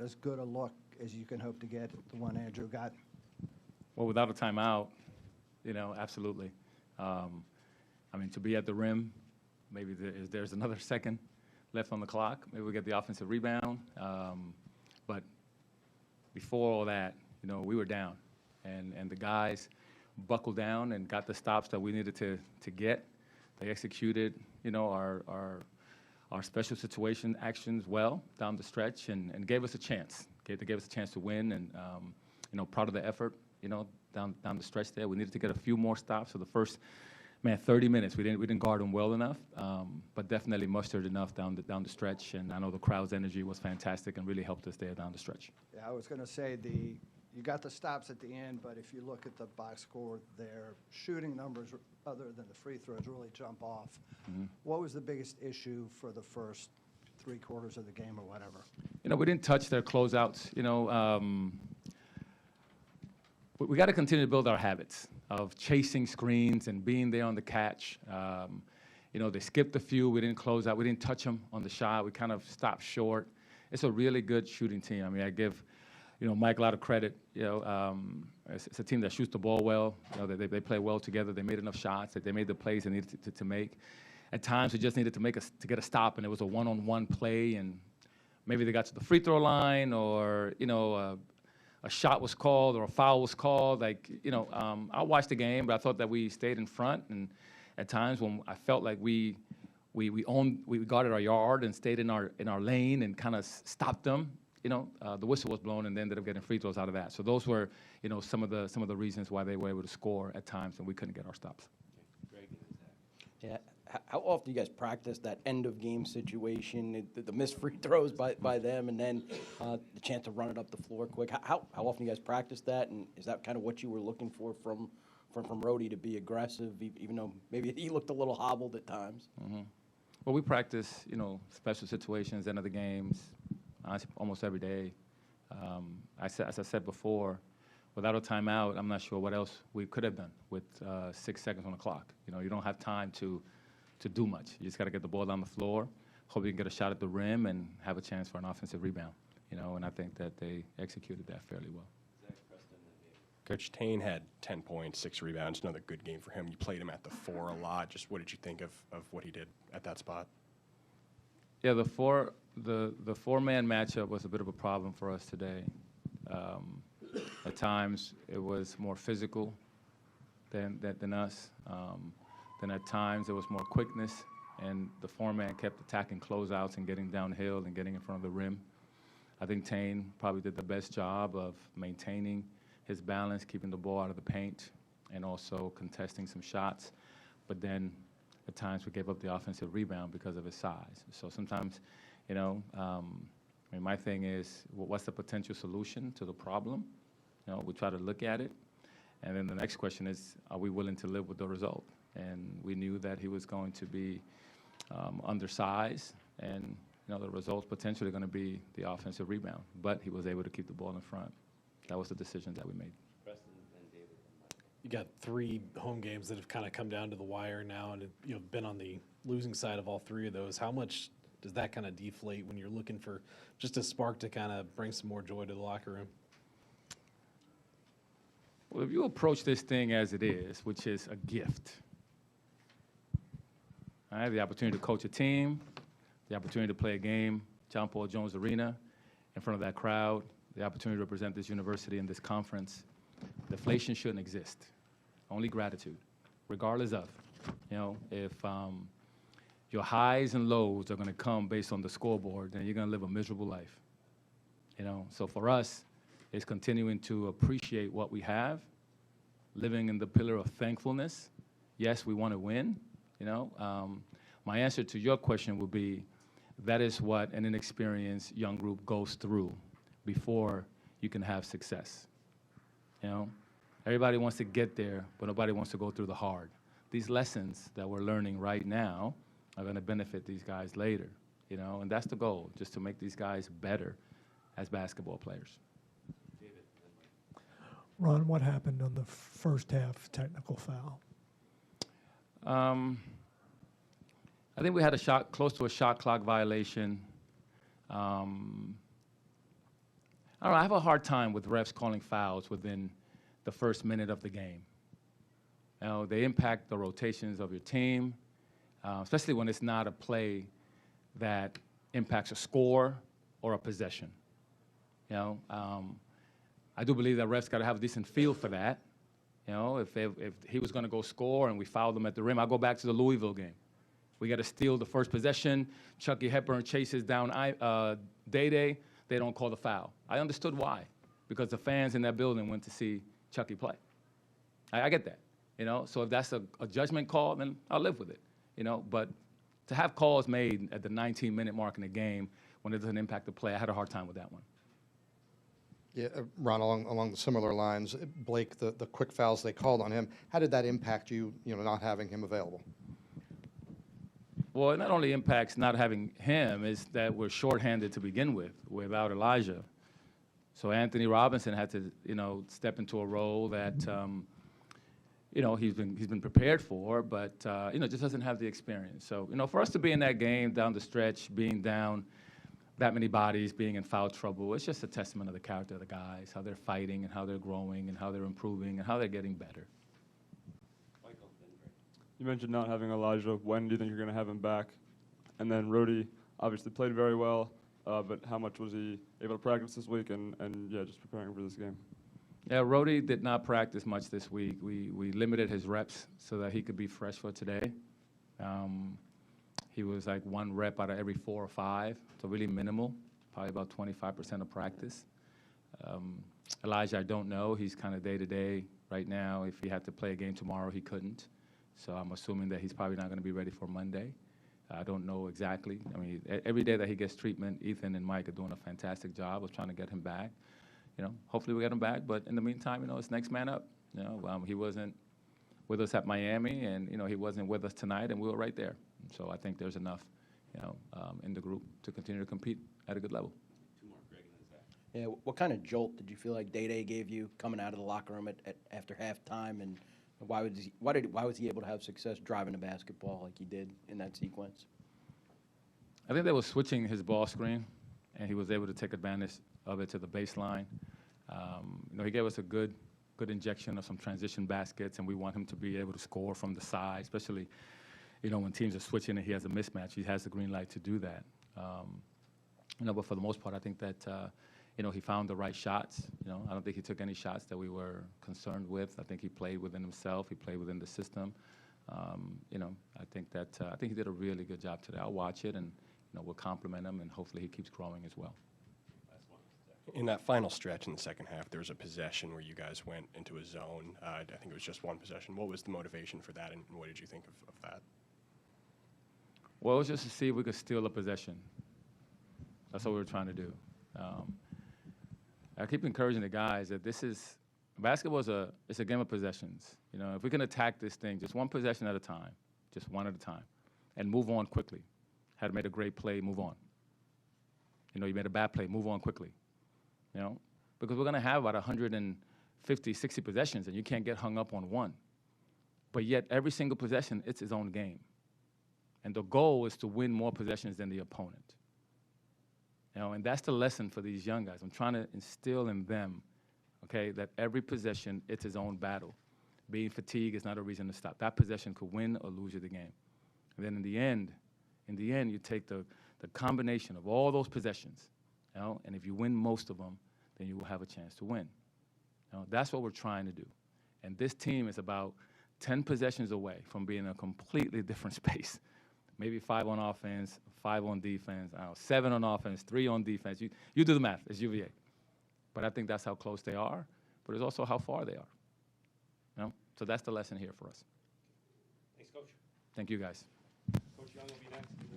as good a look as you can hope to get, the one Andrew got? Well, without a timeout, absolutely. I mean, to be at the rim, maybe there's another second left on the clock. Maybe we get the offensive rebound. But before all that, we were down. And the guys buckled down and got the stops that we needed to get. They executed, our special situation actions well down the stretch and gave us a chance. They gave us a chance to win, and proud of the effort, down the stretch there. We needed to get a few more stops. So the first, 30 minutes, we didn't guard them well enough, but definitely mustered enough down the stretch. And I know the crowd's energy was fantastic and really helped us there down the stretch. Yeah, I was going to say you got the stops at the end, but if you look at the box score, their shooting numbers, other than the free throws, really jump off. Mm-hmm. What was the biggest issue for the first 3 quarters of the game or whatever? We didn't touch their closeouts. We got to continue to build our habits of chasing screens and being there on the catch. They skipped a few. We didn't close out. We didn't touch them on the shot. We kind of stopped short. It's a really good shooting team. I mean, I give Mike a lot of credit. It's a team that shoots the ball well. They play well together. They made enough shots. That they made the plays they needed to make. At times, we just needed to get a stop, and it was a one-on-one play, and maybe they got to the free throw line, or a shot was called or a foul was called. I watched the game, but I thought that we stayed in front, and at times when I felt like we guarded our yard and stayed in our lane and kind of stopped them. The whistle was blown, and they ended up getting free throws out of that. So those were, some of the reasons why they were able to score at times, and we couldn't get our stops. Yeah. How often do you guys practice that end of game situation, the missed free throws by them, and then the chance to run it up the floor quick? How often do you guys practice that, and is that kind of what you were looking for from Rhodey, to be aggressive, even though maybe he looked a little hobbled at times? Mm-hmm. Well, we practice, special situations, end of the games, almost every day. As I said before, without a timeout, I'm not sure what else we could have done with 6 seconds on the clock. You don't have time to do much. You just got to get the ball down the floor, hope you can get a shot at the rim, and have a chance for an offensive rebound. And I think that they executed that fairly well. Coach Tain had 10 points, 6 rebounds, another good game for him. You played him at the 4 a lot. Just what did you think of what he did at that spot? Yeah, the four-man matchup was a bit of a problem for us today. At times, it was more physical than us. Then at times, there was more quickness, and the four-man kept attacking closeouts and getting downhill and getting in front of the rim. I think Tain probably did the best job of maintaining his balance, keeping the ball out of the paint, and also contesting some shots. But then at times, we gave up the offensive rebound because of his size. So sometimes, my thing is, what's the potential solution to the problem? We try to look at it. And then the next question is, are we willing to live with the result? And we knew that he was going to be undersized, and the result's potentially going to be the offensive rebound. But he was able to keep the ball in front. That was the decision that we made. You got 3 home games that have kind of come down to the wire now, and been on the losing side of all 3 of those. How much does that kind of deflate when you're looking for just a spark to kind of bring some more joy to the locker room? Well, if you approach this thing as it is, which is a gift, I have the opportunity to coach a team, the opportunity to play a game, John Paul Jones Arena, in front of that crowd, the opportunity to represent this university and this conference. Deflation shouldn't exist. Only gratitude, regardless of, if your highs and lows are going to come based on the scoreboard, then you're going to live a miserable life. So for us, it's continuing to appreciate what we have, living in the pillar of thankfulness. Yes, we want to win. My answer to your question would be, that is what an inexperienced young group goes through before you can have success. Everybody wants to get there, but nobody wants to go through the hard. These lessons that we're learning right now are going to benefit these guys later, and that's the goal, just to make these guys better as basketball players. Ron, what happened on the first half technical foul? I think we had close to a shot clock violation. I don't know, I have a hard time with refs calling fouls within the first minute of the game. You know, they impact the rotations of your team, especially when it's not a play that impacts a score or a possession. You know, I do believe that refs got to have a decent feel for that. You know, if he was going to go score and we fouled him at the rim, I'll go back to the Louisville game. We got to steal the first possession. Chucky Hepburn chases down Day-Day. They don't call the foul. I understood why, because the fans in that building went to see Chucky play. I get that, you know. So if that's a judgment call, then I'll live with it, you know. But to have calls made at the 19-minute mark in the game when it doesn't impact the play, I had a hard time with that one. Yeah, Ron, along the similar lines, Blake, the quick fouls they called on him, how did that impact you, not having him available? Well, it not only impacts not having him, is that we're shorthanded to begin with without Elijah. So Anthony Robinson had to, step into a role that, he's been prepared for, but just doesn't have the experience. So, for us to be in that game down the stretch, being down that many bodies, being in foul trouble, it's just a testament of the character of the guys, how they're fighting and how they're growing and how they're improving and how they're getting better. You mentioned not having Elijah. When do you think you're going to have him back? And then Rhodey obviously played very well, but how much was he able to practice this week and just preparing for this game? Yeah, Rhodey did not practice much this week. We limited his reps so that he could be fresh for today. He was like 1 rep out of every 4 or 5, so really minimal, probably about 25% of practice. Elijah, I don't know. He's kind of day-to-day right now. If he had to play a game tomorrow, he couldn't. So I'm assuming that he's probably not going to be ready for Monday. I don't know exactly. I mean, every day that he gets treatment, Ethan and Mike are doing a fantastic job of trying to get him back. Hopefully we get him back. But in the meantime, it's next man up. He wasn't with us at Miami, and he wasn't with us tonight, and we were right there. So I think there's enough, in the group to continue to compete at a good level. Yeah, what kind of jolt did you feel like Day-Day gave you coming out of the locker room after halftime, and why was he able to have success driving the basketball like he did in that sequence? I think they were switching his ball screen, and he was able to take advantage of it to the baseline. He gave us a good injection of some transition baskets, and we want him to be able to score from the side, especially, when teams are switching and he has a mismatch. He has the green light to do that. But for the most part, I think that, he found the right shots. I don't think he took any shots that we were concerned with. I think he played within himself. He played within the system. I think he did a really good job today. I'll watch it, and we'll compliment him, and hopefully he keeps growing as well. In that final stretch in the second half, there was a possession where you guys went into a zone. I think it was just one possession. What was the motivation for that, and what did you think of that? Well, it was just to see if we could steal a possession. That's what we were trying to do. I keep encouraging the guys that basketball it's a game of possessions. If we can attack this thing just one possession at a time, just one at a time, and move on quickly. Had made a great play, move on. You made a bad play, move on quickly. Because we're going to have about 150, 60 possessions, and you can't get hung up on one. But yet, every single possession, it's its own game. And the goal is to win more possessions than the opponent. And that's the lesson for these young guys. I'm trying to instill in them, okay, that every possession, it's its own battle. Being fatigued is not a reason to stop. That possession could win or lose you the game. And then in the end, you take the combination of all those possessions, and if you win most of them, then you will have a chance to win. That's what we're trying to do. And this team is about 10 possessions away from being in a completely different space. Maybe 5 on offense, 5 on defense, 7 on offense, 3 on defense. You do the math, it's UVA. But I think that's how close they are, but it's also how far they are. So that's the lesson here for us. Thanks, Coach. Thank you, guys. Coach Young will be next.